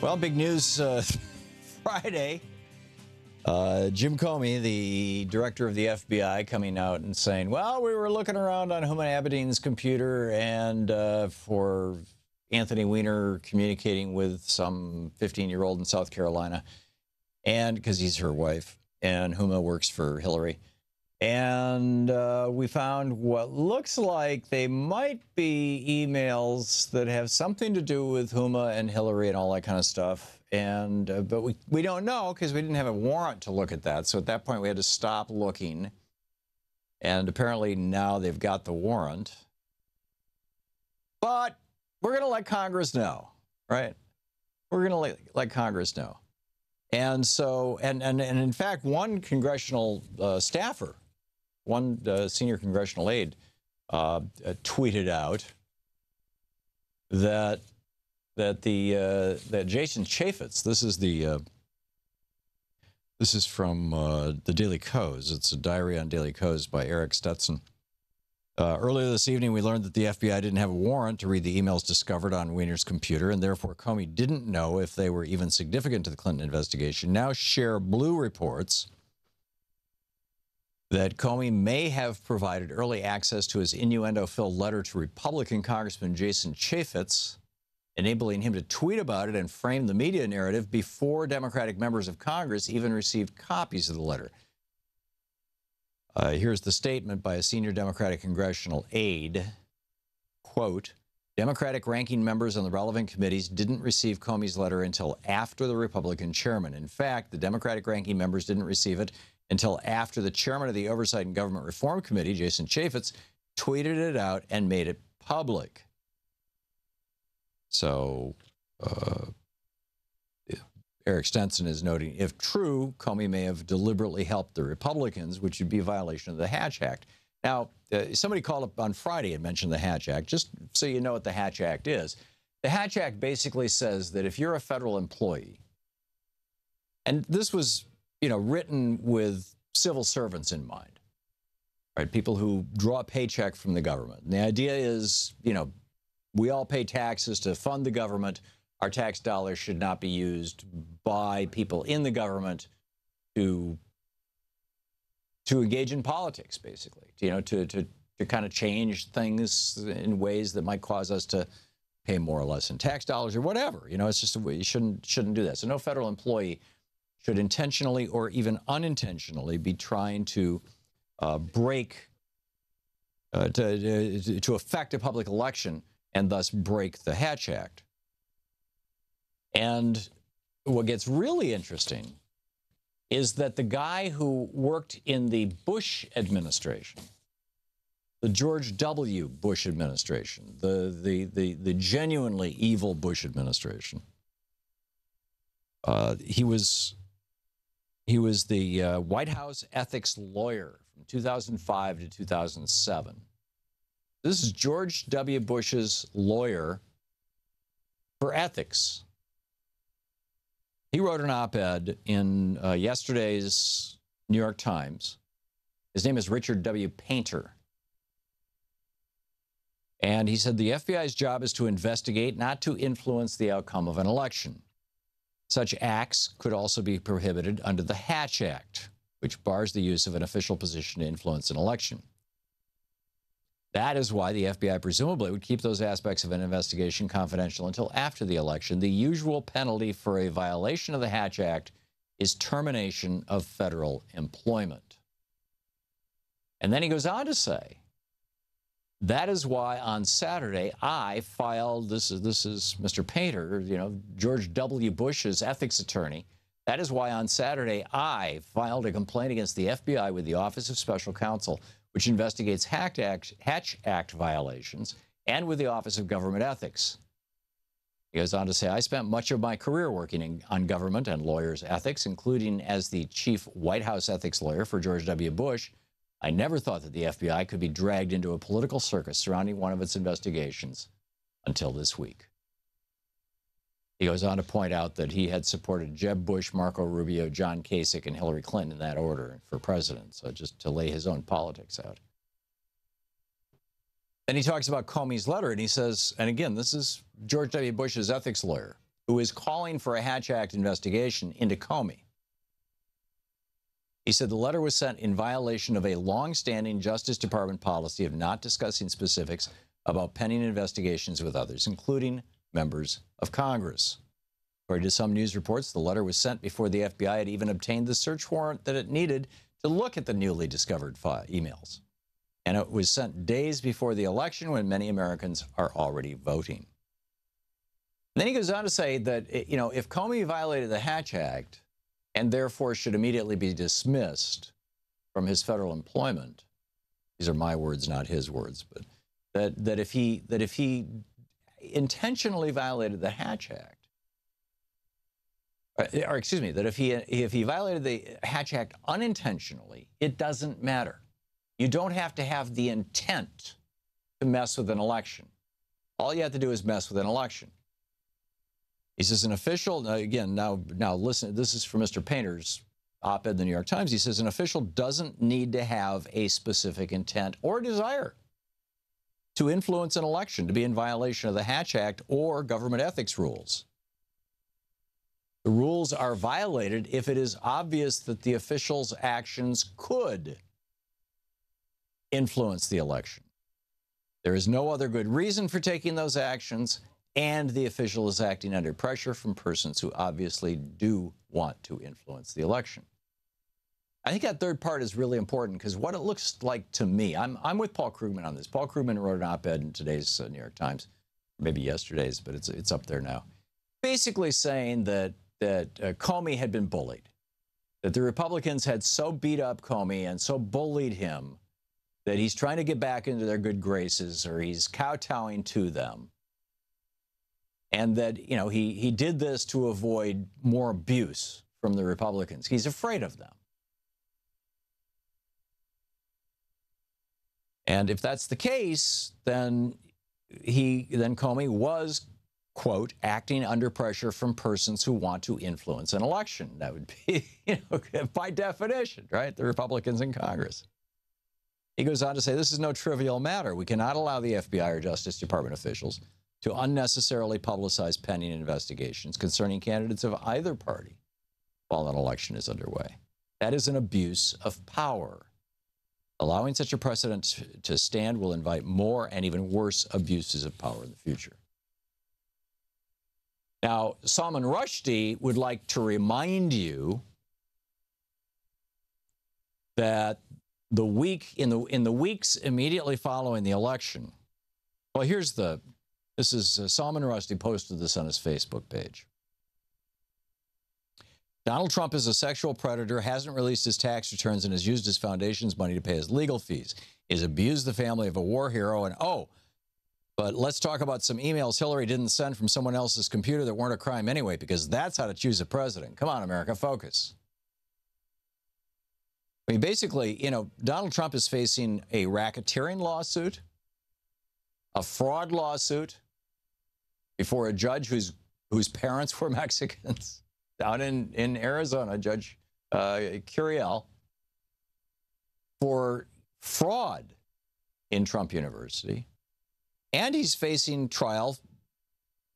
Well, big news Friday. Jim Comey, the director of the FBI, coming out and saying, well, we were looking around on Huma Abedin's computer and for Anthony Weiner communicating with some 15-year-old in South Carolina, and because he's her wife, and Huma works for Hillary. And we found what looks like they might be emails that have something to do with Huma and Hillary and all that kind of stuff. And but we don't know because we didn't have a warrant to look at that. So at that point, we had to stop looking. And apparently now they've got the warrant. But we're going to let Congress know, right? We're going to let Congress know. And so, and in fact, one congressional staffer, one senior congressional aide, tweeted out that Jason Chaffetz, this is from the Daily Kos. It's a diary on Daily Kos by Eric Stetson. Earlier this evening, we learned that the FBI didn't have a warrant to read the emails discovered on Weiner's computer, and therefore Comey didn't know if they were even significant to the Clinton investigation. Now Share Blue reports that Comey may have provided early access to his innuendo-filled letter to Republican Congressman Jason Chaffetz, enabling him to tweet about it and frame the media narrative before Democratic members of Congress even received copies of the letter. Here's the statement by a senior Democratic congressional aide. Quote, Democratic ranking members on the relevant committees didn't receive Comey's letter until after the Republican chairman. In fact, the Democratic ranking members didn't receive it until after the chairman of the Oversight and Government Reform Committee, Jason Chaffetz, tweeted it out and made it public. So Eric Stenson is noting, if true, Comey may have deliberately helped the Republicans, which would be a violation of the Hatch Act. Now, somebody called up on Friday and mentioned the Hatch Act, just so you know what the Hatch Act is. The Hatch Act basically says that if you're a federal employee, and this was, written with civil servants in mind, right? People who draw a paycheck from the government. And the idea is, we all pay taxes to fund the government. Our tax dollars should not be used by people in the government to engage in politics, basically, to kind of change things in ways that might cause us to pay more or less in tax dollars or whatever. It's just you shouldn't do that. So no federal employee should intentionally or even unintentionally be trying to break, to affect a public election and thus break the Hatch Act. And what gets really interesting is that the guy who worked in the Bush administration, the George W. Bush administration, the genuinely evil Bush administration, he was the White House ethics lawyer from 2005 to 2007. This is George W. Bush's lawyer for ethics. He wrote an op-ed in yesterday's New York Times. His name is Richard W. Painter. And he said the FBI's job is to investigate, not to influence the outcome of an election. Such acts could also be prohibited under the Hatch Act, which bars the use of an official position to influence an election. That is why the FBI presumably would keep those aspects of an investigation confidential until after the election. The usual penalty for a violation of the Hatch Act is termination of federal employment. And then he goes on to say, that is why on Saturday I filed, this is Mr. Painter, George W. Bush's ethics attorney. That is why on Saturday I filed a complaint against the FBI with the Office of Special Counsel, which investigates Hatch Act violations, and with the Office of Government Ethics. He goes on to say, I spent much of my career working on government and lawyers' ethics, including as the chief White House ethics lawyer for George W. Bush. I never thought that the FBI could be dragged into a political circus surrounding one of its investigations until this week. He goes on to point out that he had supported Jeb Bush, Marco Rubio, John Kasich, and Hillary Clinton in that order for president, so just to lay his own politics out. Then he talks about Comey's letter, and he says, and again, this is George W. Bush's ethics lawyer, who is calling for a Hatch Act investigation into Comey. He said the letter was sent in violation of a longstanding Justice Department policy of not discussing specifics about pending investigations with others, including members of Congress. According to some news reports, the letter was sent before the FBI had even obtained the search warrant that it needed to look at the newly discovered emails. And it was sent days before the election when many Americans are already voting. And then he goes on to say that, if Comey violated the Hatch Act and therefore should immediately be dismissed from his federal employment, these are my words, not his words, but that if he intentionally violated the Hatch Act, or excuse me, that if he violated the Hatch Act unintentionally, it doesn't matter. You don't have to have the intent to mess with an election. All you have to do is mess with an election. He says an official, again, now listen, this is from Mr. Painter's op-ed in the New York Times. He says an official doesn't need to have a specific intent or desire to influence an election, to be in violation of the Hatch Act or government ethics rules. The rules are violated if it is obvious that the official's actions could influence the election. There is no other good reason for taking those actions, and the official is acting under pressure from persons who obviously do want to influence the election. I think that third part is really important because what it looks like to me, I'm with Paul Krugman on this. Paul Krugman wrote an op-ed in today's New York Times, maybe yesterday's, but it's up there now, basically saying that Comey had been bullied, that the Republicans had so beat up Comey and so bullied him that he's trying to get back into their good graces, or he's kowtowing to them. And that, he did this to avoid more abuse from the Republicans. He's afraid of them. And if that's the case, then Comey was, quote, acting under pressure from persons who want to influence an election. That would be, by definition, right? The Republicans in Congress. He goes on to say, this is no trivial matter. We cannot allow the FBI or Justice Department officials to unnecessarily publicize pending investigations concerning candidates of either party while an election is underway. That is an abuse of power. Allowing such a precedent to stand will invite more and even worse abuses of power in the future. Now, Salman Rushdie would like to remind you that in the weeks immediately following the election, well, this is Salman Rushdie posted this on his Facebook page. Donald Trump is a sexual predator, hasn't released his tax returns, and has used his foundation's money to pay his legal fees. He's abused the family of a war hero, and but let's talk about some emails Hillary didn't send from someone else's computer that weren't a crime anyway, because that's how to choose a president. Come on, America, focus. I mean, basically, Donald Trump is facing a racketeering lawsuit, a fraud lawsuit before a judge whose parents were Mexicans down in Arizona, Judge Curiel, for fraud in Trump University. And he's facing trial,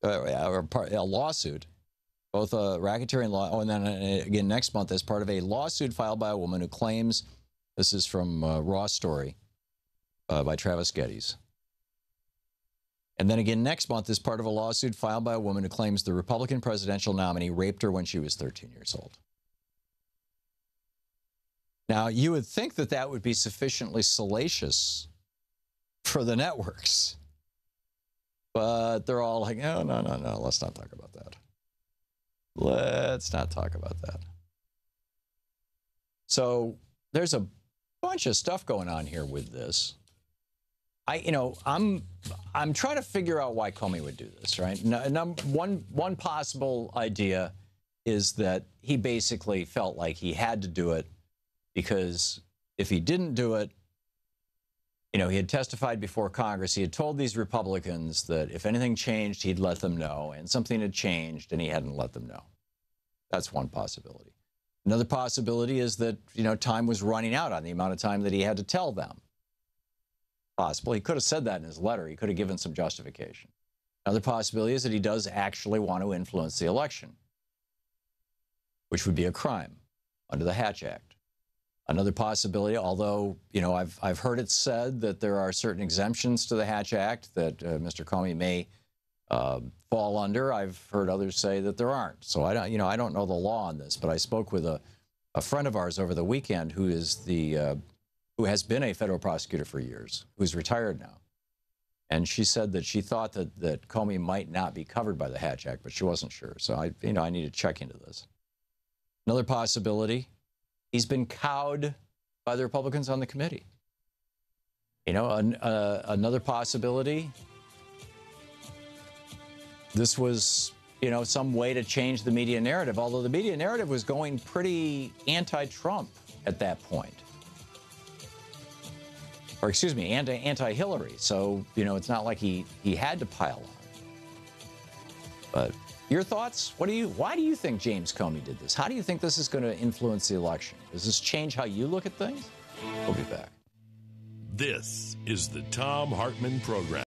or a lawsuit, both a racketeering law, and then again next month as part of a lawsuit filed by a woman who claims, this is from Raw Story by Travis Geddes. And then again next month as part of a lawsuit filed by a woman who claims the Republican presidential nominee raped her when she was 13 years old. Now, you would think that that would be sufficiently salacious for the networks. But they're all like, oh, no, let's not talk about that. Let's not talk about that. So there's a bunch of stuff going on here with this. I'm trying to figure out why Comey would do this, right? One possible idea is that he basically felt like he had to do it because if he didn't do it, he had testified before Congress. He had told these Republicans that if anything changed, he'd let them know, and something had changed and he hadn't let them know. That's one possibility. Another possibility is that, time was running out on the amount of time that he had to tell them. Possible. He could have said that in his letter. He could have given some justification. Another possibility is that he does actually want to influence the election, which would be a crime under the Hatch Act. Another possibility, although, I've heard it said that there are certain exemptions to the Hatch Act that Mr. Comey may fall under. I've heard others say that there aren't. So I don't know the law on this, but I spoke with a friend of ours over the weekend who has been a federal prosecutor for years, who's retired now. And she said that she thought that Comey might not be covered by the Hatch Act, but she wasn't sure. So I need to check into this. Another possibility, he's been cowed by the Republicans on the committee. Another possibility, this was, some way to change the media narrative, although the media narrative was going pretty anti-Trump at that point. Or excuse me, anti-Hillary. So, it's not like he had to pile on. But your thoughts? Why do you think James Comey did this? How do you think this is going to influence the election? Does this change how you look at things? We'll be back. This is the Thom Hartmann Program.